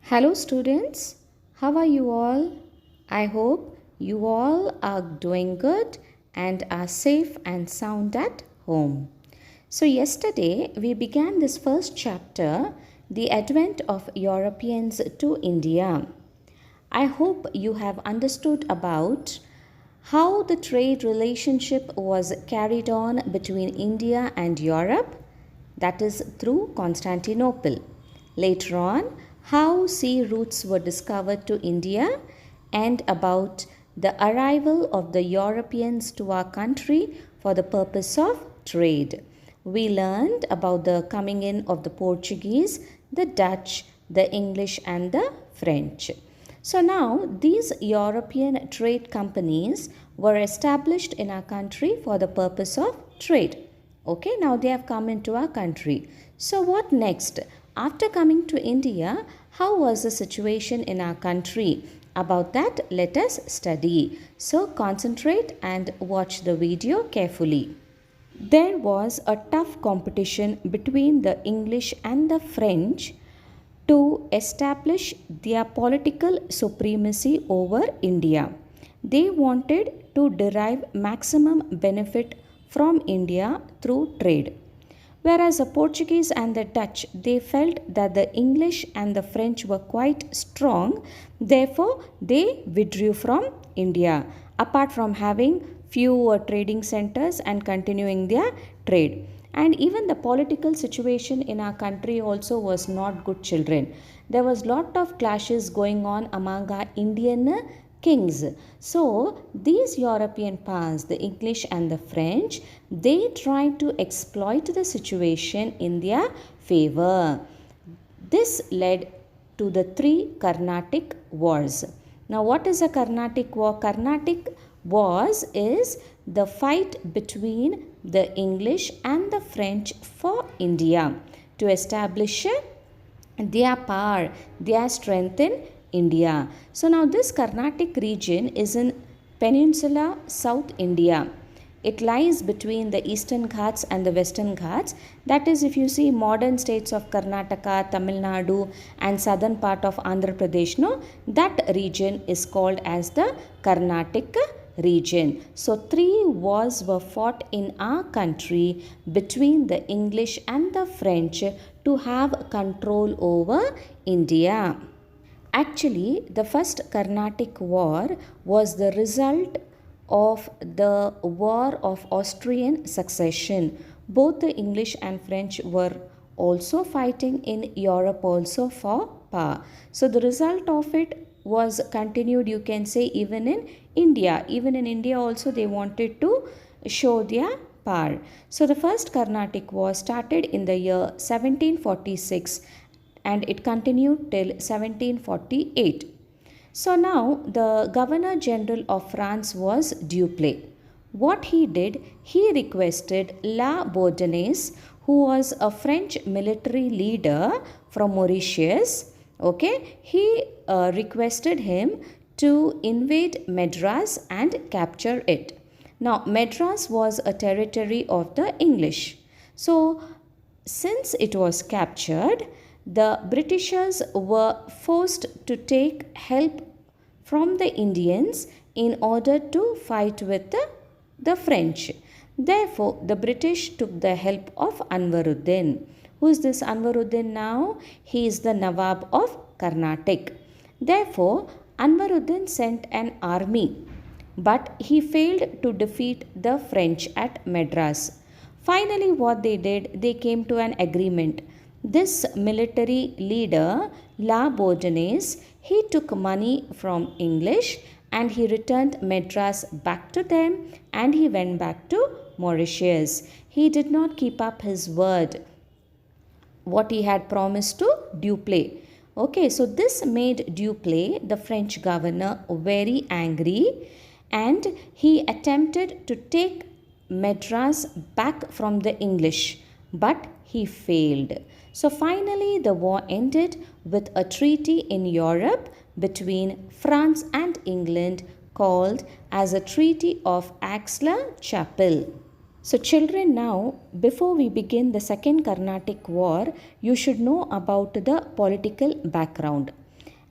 Hello, students. How are you all? I hope you all are doing good and are safe and sound at home. So, yesterday we began this first chapter, The Advent of Europeans to India. I hope you have understood about how the trade relationship was carried on between India and Europe, that is through Constantinople. Later on, how sea routes were discovered to India and about the arrival of the Europeans to our country for the purpose of trade. We learned about the coming in of the Portuguese, the Dutch, the English, and the French. So now these European trade companies were established in our country for the purpose of trade. Okay, now they have come into our country. So what next? After coming to India, how was the situation in our country? About that, let us study. So concentrate and watch the video carefully. There was a tough competition between the English and the French to establish their political supremacy over India. They wanted to derive maximum benefit from India through trade. Whereas the Portuguese and the Dutch, they felt that the English and the French were quite strong, therefore they withdrew from India, apart from having few trading centers and continuing their trade. And even the political situation in our country also was not good, children. There was lot of clashes going on among our Indian kings. So these European powers, the English and the French, they tried to exploit the situation in their favor. This led to the three Carnatic Wars. Now, what is a Carnatic War? Carnatic Wars is the fight between the English and the French for India to establish their power, their strength in India. So now this Carnatic region is in Peninsula South India. It lies between the Eastern Ghats and the Western Ghats. That is, if you see modern states of Karnataka, Tamil Nadu and southern part of Andhra Pradesh, no, that region is called as the Carnatic region. So three wars were fought in our country between the English and the French to have control over India. Actually, the first Carnatic War was the result of the War of Austrian Succession. Both the English and French were also fighting in Europe also for power. So the result of it was continued, you can say, even in India. Even in India also they wanted to show their power. So the first Carnatic War started in the year 1746 and it continued till 1748. So now the Governor General of France was Dupleix. What he did, he requested La Bourdonnais, who was a French military leader from Mauritius. Okay, he requested him to invade Madras and capture it. Now, Madras was a territory of the English. So, since it was captured, the Britishers were forced to take help from the Indians in order to fight with the French. Therefore, the British took the help of Anwaruddin. Who is this Anwaruddin now? He is the Nawab of Carnatic. Therefore, Anwaruddin sent an army, but he failed to defeat the French at Madras. Finally, what they did, they came to an agreement. This military leader, La Bourdonnais, he took money from English and he returned Madras back to them and he went back to Mauritius. He did not keep up his word, what he had promised to Dupleix. Okay, so this made Dupleix, the French governor, very angry and he attempted to take Madras back from the English, but he failed. So finally, the war ended with a treaty in Europe between France and England called as a Treaty of Aix-la-Chapelle. So children, now before we begin the second Carnatic War, you should know about the political background.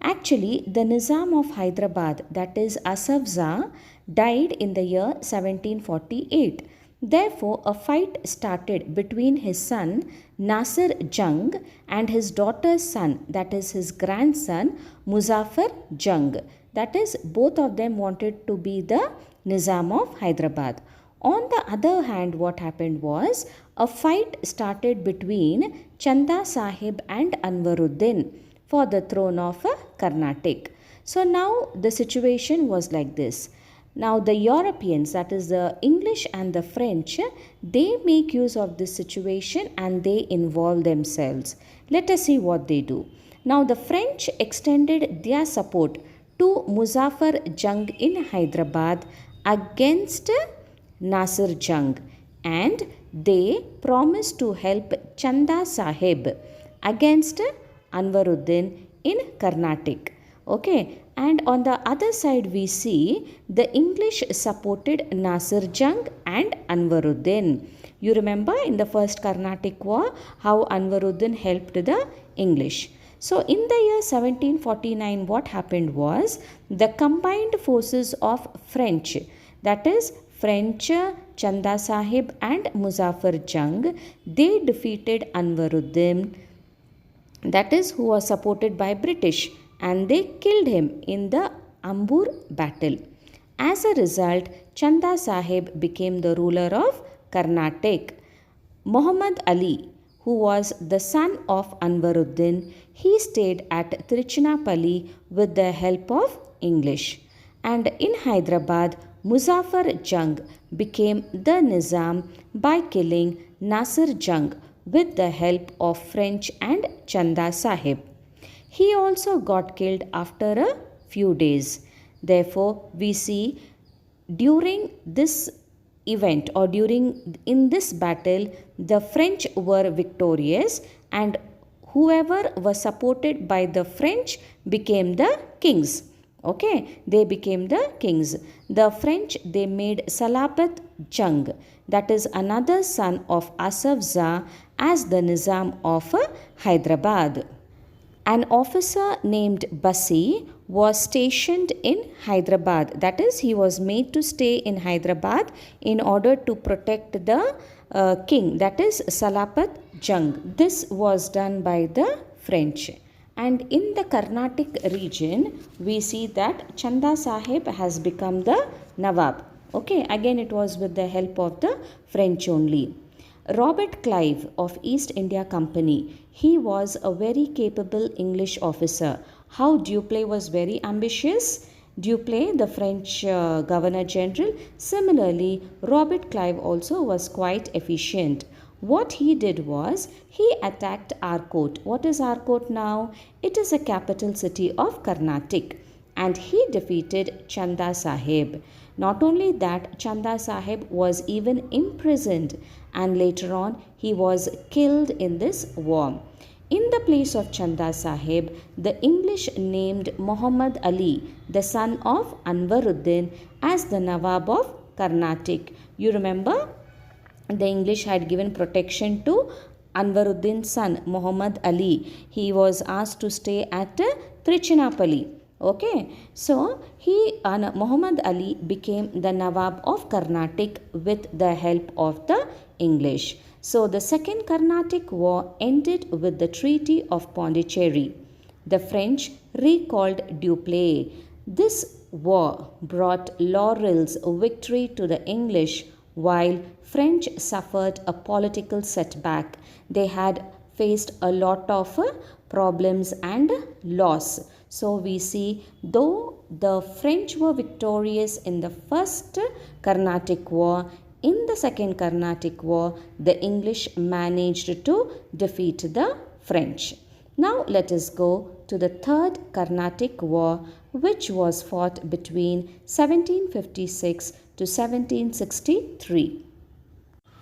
Actually, the Nizam of Hyderabad, that is Asaf Jah, died in the year 1748. Therefore, a fight started between his son Nasir Jung and his daughter's son, that is his grandson Muzaffar Jung. That is, both of them wanted to be the Nizam of Hyderabad. On the other hand, what happened was a fight started between Chanda Sahib and Anwaruddin for the throne of Carnatic. So now the situation was like this. Now the Europeans, that is the English and the French, they make use of this situation and they involve themselves. Let us see what they do. Now the French extended their support to Muzaffar Jung in Hyderabad against Nasir Jung, and they promised to help Chanda Sahib against Anwaruddin in Carnatic. Okay, and on the other side we see the English supported Nasir Jung and Anwaruddin. You remember in the first Carnatic war how Anwaruddin helped the English. So in the year 1749 what happened was the combined forces of French, that is French, Chanda Sahib and Muzaffar Jung, they defeated Anwaruddin, that is who was supported by British, and they killed him in the Ambur battle. As a result, Chanda Sahib became the ruler of Carnatic. Muhammad Ali, who was the son of Anwaruddin, he stayed at Tiruchinappalli with the help of English. And in Hyderabad, Muzaffar Jung became the Nizam by killing Nasir Jung with the help of French and Chanda Sahib. He also got killed after a few days. Therefore, we see during this event or during in this battle, the French were victorious and whoever was supported by the French became the kings. Okay, they became the kings. The French, they made Salabat Jung, that is another son of Asaf Jah, as the Nizam of Hyderabad. An officer named Basi was stationed in Hyderabad. That is, he was made to stay in Hyderabad in order to protect the king, that is Salabat Jung. This was done by the French. And in the Carnatic region, we see that Chanda Sahib has become the Nawab. Okay, again it was with the help of the French only. Robert Clive of East India Company, he was a very capable English officer. How Dupleix was very ambitious? Dupleix, the French Governor General. Similarly, Robert Clive also was quite efficient. What he did was, he attacked Arcot. What is Arcot now? It is a capital city of Carnatic. And he defeated Chanda Sahib. Not only that, Chanda Sahib was even imprisoned and later on he was killed in this war. In the place of Chanda Sahib, the English named Muhammad Ali, the son of Anwaruddin, as the Nawab of Carnatic. You remember? The English had given protection to Anwaruddin's son Muhammad Ali. He was asked to stay at Tiruchinappalli. Okay, so Muhammad Ali became the Nawab of Carnatic with the help of the English. So the Second Carnatic War ended with the Treaty of Pondicherry. The French recalled Dupleix. This war brought laurels victory to the English, while French suffered a political setback. They had faced a lot of problems and loss. So we see, though the French were victorious in the first Carnatic War, in the second Carnatic War, the English managed to defeat the French. Now let us go to the third Carnatic War, which was fought between 1756 to 1763.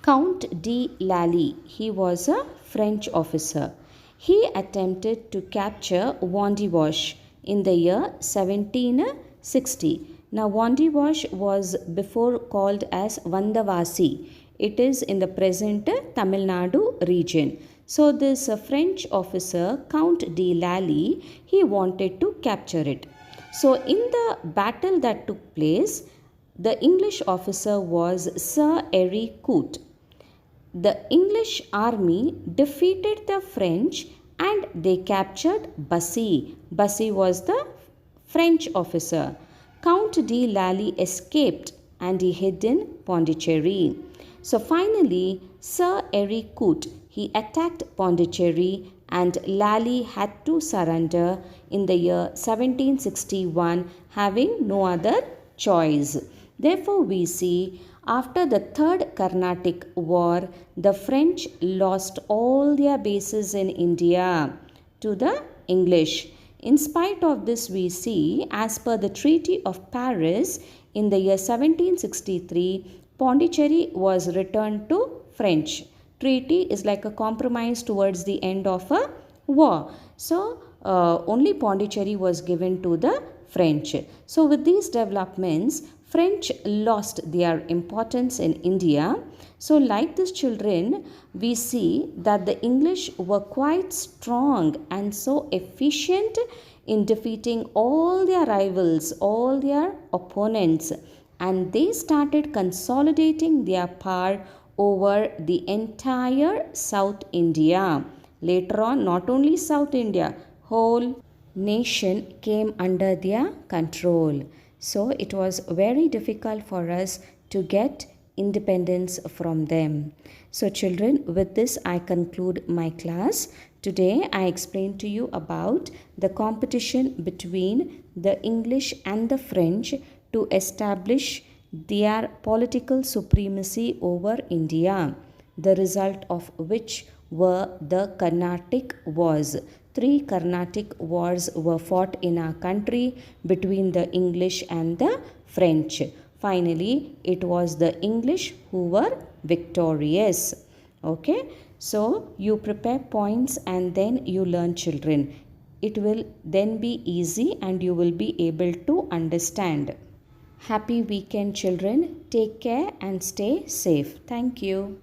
Count de Lally, he was a French officer. He attempted to capture Wandiwash in the year 1760. Now Wandiwash was before called as Vandavasi. It is in the present Tamil Nadu region. So this French officer, Count de Lally, he wanted to capture it. So in the battle that took place, the English officer was Sir Harry Coote. The English army defeated the French and they captured Bussy. Bussy was the French officer. Count de Lally escaped and he hid in Pondicherry. So finally, Sir Harry Coote, he attacked Pondicherry and Lally had to surrender in the year 1761, having no other choice. Therefore, we see after the Third Carnatic War, the French lost all their bases in India to the English. In spite of this, we see, as per the Treaty of Paris in the year 1763, Pondicherry was returned to French. Treaty is like a compromise towards the end of a war. So, only Pondicherry was given to the French. So, with these developments, French lost their importance in India. So, like these children, we see that the English were quite strong and so efficient in defeating all their rivals, all their opponents, and they started consolidating their power over the entire South India. Later on, not only South India, whole nation came under their control. So it was very difficult for us to get independence from them. So children, with this I conclude my class. Today I explained to you about the competition between the English and the French to establish their political supremacy over India, the result of which were the Carnatic Wars. 3 Carnatic Wars were fought in our country between the English and the French. Finally, it was the English who were victorious. Okay, so you prepare points and then you learn, children. It will then be easy and you will be able to understand. Happy weekend, children. Take care and stay safe. Thank you.